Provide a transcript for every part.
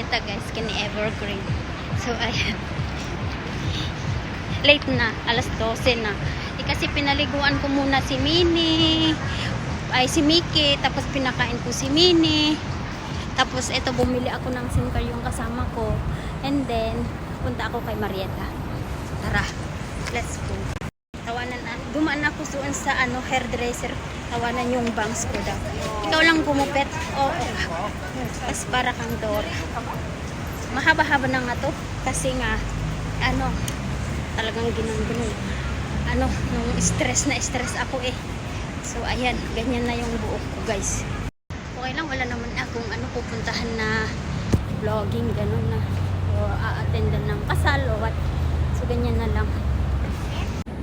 Marietta guys, kini Evergreen. So ayan. Late na, alas 12 na. Kasi pinaliguan ko muna si Mini, ay si Mickey, tapos pinakain ko si Mini. Tapos ito, bumili ako ng SIM card yung kasama ko. And then, punta ako kay Marietta. Tara, let's go. Tawanan na. Dumaan ako doon sa hairdresser. Tawanan yung bangs ko daw. Ikaw lang gumupit. Oo. Tapos para kang Dora. Mahaba-haba na nga to. Kasi nga, talagang ginang-ginang. Nung stress ako eh. So, ayan. Ganyan na yung buhok ko, guys. Okay lang, wala naman akong pupuntahan na vlogging, gano'n na. O a-attendan ng kasal o what. So, ganyan na lang.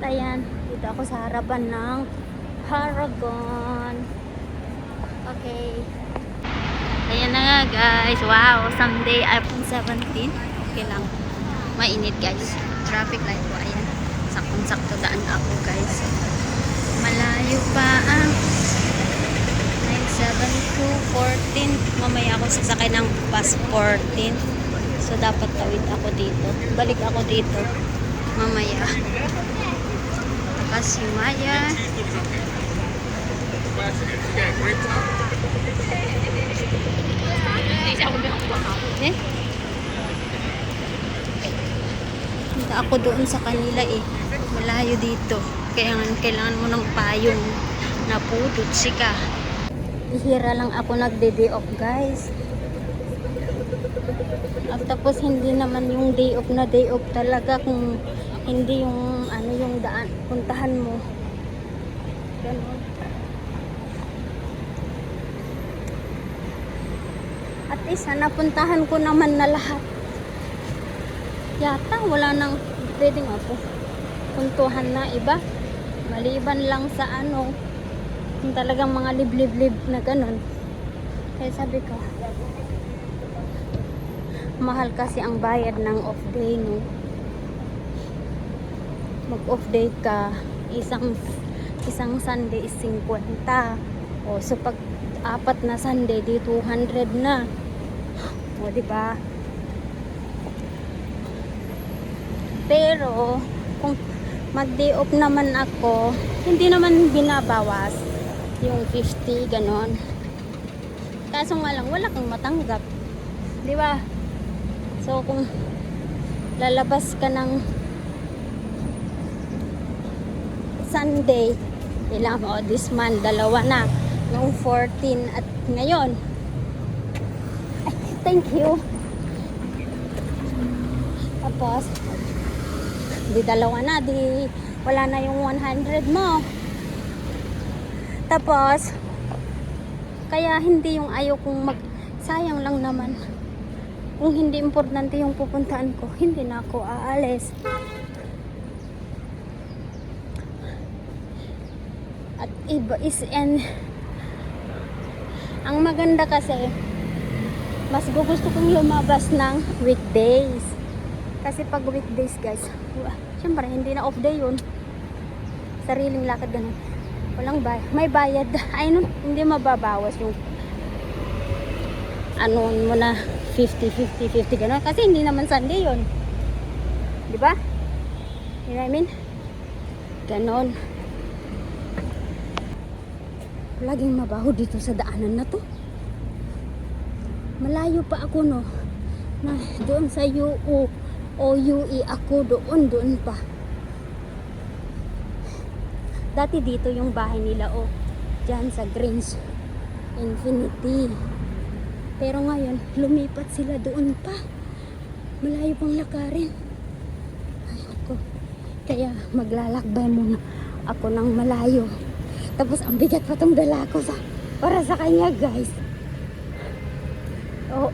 Ayan. Dito ako sa harapan ng Paragon. Okay. Ayan na nga, guys. Wow. Someday, iPhone 17. Okay lang. Mainit, guys. Traffic light po. Ayan. Saktong-sakto daan ako, guys. Malayo pa ang 97214. Mamaya ako sasakay ng bus 14. So, dapat tawid ako dito. Balik ako dito. Mamaya. Takas Himaya. Eh? Punta ako doon sa kanila eh. Malayo dito. Kaya kailangan mo ng payong na pudot sika. Bihira lang ako nagde-day off, guys. At tapos hindi naman yung day off na day off talaga kung hindi yung yung daan puntahan mo. Ganun. At isa napuntahan ko naman na lahat. Yata wala nang pwedeng puntuhan na iba. Maliban lang sa yung talagang mga liblib na ganun. Kaya sabi ko, mahal kasi ang bayad ng off day, no? Mag off day ka, isang Sunday is 50. O so pag apat na Sunday di 200 na. O diba? Pero kung mag-day off naman ako, hindi naman binabawas yung 50, ganon. Kaso nga lang, wala kang matanggap. Di ba? So, kung lalabas ka ng Sunday, ilang this month, dalawa na. Noong 14 at ngayon. Ay, thank you. Tapos, di dalawa na, di wala na yung 100 mo. Tapos kaya hindi yung ayaw kong sayang lang naman. Kung hindi importante yung pupuntahan ko, hindi na ako aalis. At iba ang maganda kasi mas gusto kong lumabas ng weekdays. Kasi pag weekdays, guys, syempre hindi na off day yun. Sariling lakad ganun. Walang bayad. May bayad. Ay, hindi mababawas yung mo na 50 ganun. Kasi hindi naman Sunday yun. Diba? You know what I mean? Ganon. Laging mabaho dito sa daanan na to. Malayo pa ako, no? Na doon sa OUE ako doon pa. Dati dito yung bahay nila dyan sa Greens Infinity. Pero ngayon lumipat sila doon pa. Malayo pang lakarin. Ayoko. Kaya maglalakbay muna ako ng malayo. Tapos ang bigat pa tong dala ko para sa kanya, guys. Oo.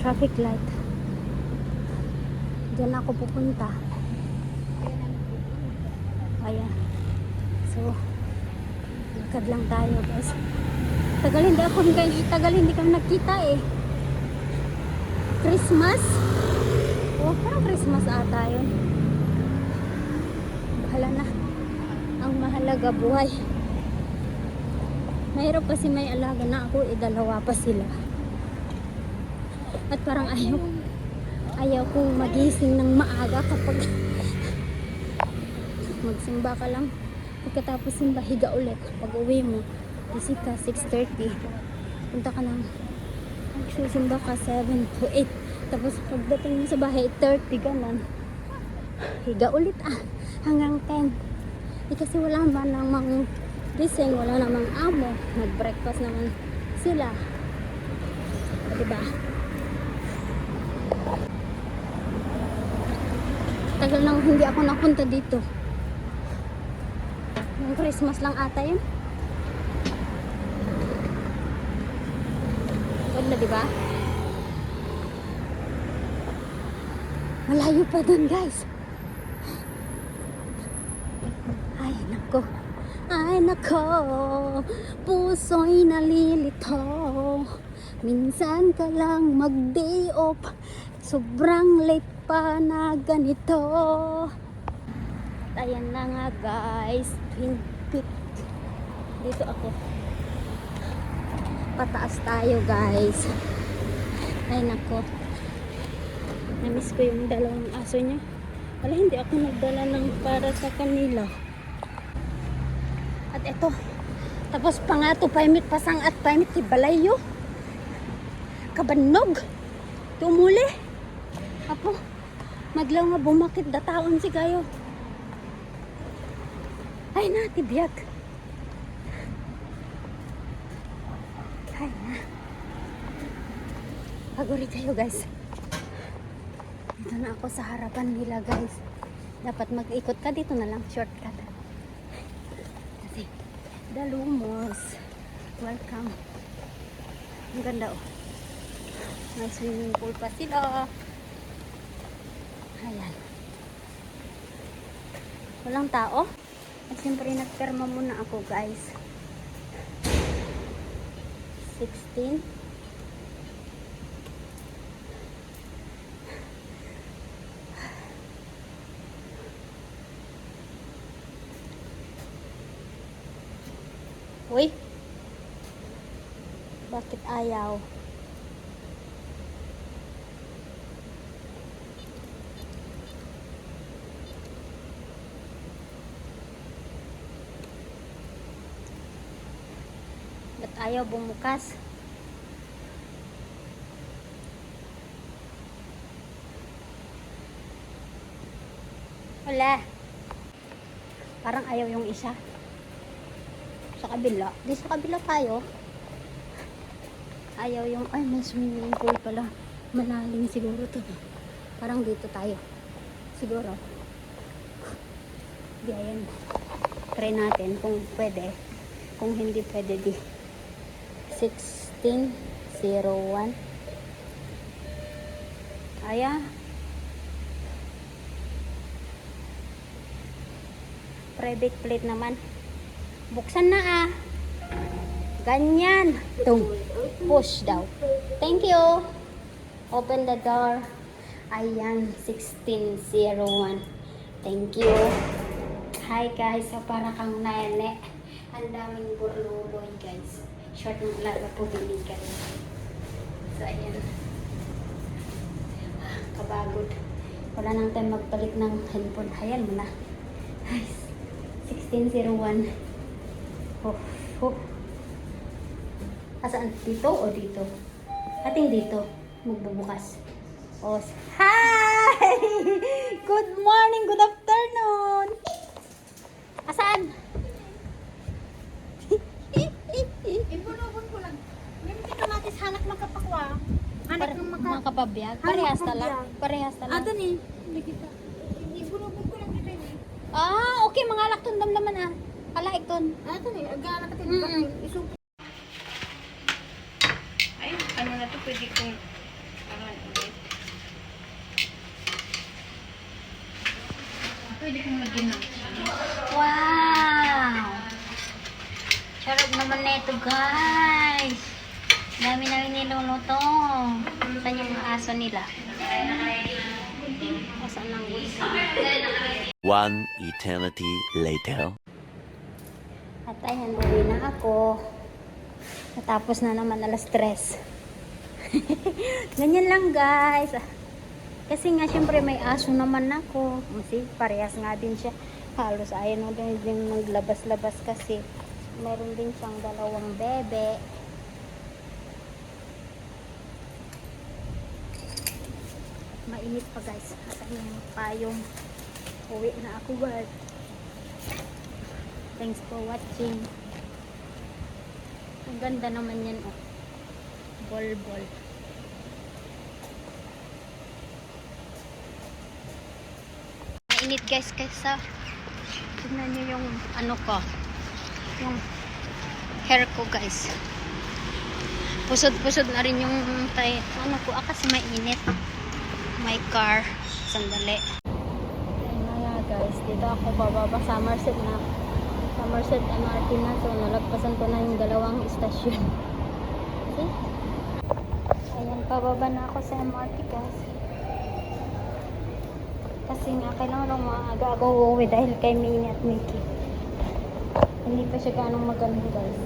Traffic light. Diyan ako pupunta. Ayan. So, lakad lang tayo, guys. Tagal hindi kami nagkita eh. Christmas? Parang Christmas ata yun. Bahala na. Ang mahalaga buhay. Mahirap kasi may alaga na ako, dalawa pa sila. At parang ayaw kong magising ng maaga kapag magsimba ka lang. Pagkatapos simba, higa ulit. Pag uwi mo, gising ka 6:30. Punta ka ng magsisimba ka 7 to 8. Tapos pagdating mo sa bahay 8:30 ganun. Higa ulit hanggang 10. Kasi wala ba namang gising, wala namang amo. Nag-breakfast naman sila. Diba? Tagal nang hindi ako napunta dito. Yung Christmas lang ata yun. Ganda, diba? Malayo pa dun, guys. Ay, nako. Ay, nako. Puso'y nalilito. Minsan ka lang mag-day off. Sobrang late pa na ganito. At ayan na nga, guys. Twin Peak. Dito ako. Pataas tayo, guys. Ay, nako. Namiss ko yung dalawang aso niya. Wala, hindi ako nagdala ng para sa kanila. At eto. Tapos pa nga ito, paimit pasang at paimit ibalayo. Kabanog. Tumuli. Apo. Maglaw nga bumakit dataon si kayo. Ay na, tibiyag. Ay na. Paguri kayo, guys. Dito na ako sa harapan nila, guys. Dapat mag-ikot ka dito na lang, shortcut. Kasi Dalumos. Welcome. Ang ganda, oh. May swimming pool pa sila. Ayan. Walang tao. At siyempre nagperma muna ako, guys. 16. Uy. Bakit ayaw? Ba't ayaw bumukas? Wala. Parang ayaw yung isa. Sa kabila. Di sa kabila tayo. Ayaw yung, ay, may swimming pool pala. Malalim siguro to. Parang dito tayo. Siguro. Di, ayan. Try natin kung pwede. Kung hindi pwede, di. 1601. Ayan. Private plate naman. Buksan na Ganyan. Tung. Push daw. Thank you. Open the door. Ayan. 1601. Thank you. Hi, guys. So, para kang nene. Ang daming burluloy, guys. Short ng alaga po bilhin kayo. So, ayan. Kabagod. Wala nang time magpalit ng handphone. Ayan mo na. Guys. 1601. Oh. Asaan? Dito o dito? Ating dito. Magbubukas. Oh. Hi! Good morning, good afternoon! Asaan? Ibunubon ko lang. Yung kamatis hanak makapakwa. Hanak ng Makapabiyag. Parehas tala. Parehas tala. Ato ni. Hindi kita. Ibunubon ko lang kita ni. Okay. Mga lakton naman Alaik ton. Ato ni. Aga natin. Isog. Ay, ano na to, pwede kong ulit. Pwede kong lagyan ng Wow! Sarap naman na ito, guys. Dami namin niluluto. Saan yung aso nila? Asan lang gusto? One eternity later. At ayan, uwi na ako. Natapos na naman 3:00. Ganyan lang guys. Kasi nga syempre may aso naman ako. Kasi parehas nga din siya. Halos ayaw na din maglabas-labas kasi meron din siyang dalawang bebe. Mainit pa guys. At yung payong uwi na ako guys. Thanks for watching. Ang ganda naman yan oh. Bol. Mainit guys kaysa tignan nyo yung ano ko. Yung hair ko guys. Pusod-pusod na rin yung ano ko. Kasi mainit. My car. Sandali. Ayun na nga guys. Dito ako bababa. Somerset na. Somerset MRT na. So nalagpasan ko na yung dalawang istasyon. See? Ayan, pababa na ako sa MRT guys. Kasi nga, kailangan lang maaga ako uuwi dahil kay Minnie at Mickey. Hindi pa siya ganong maganda guys.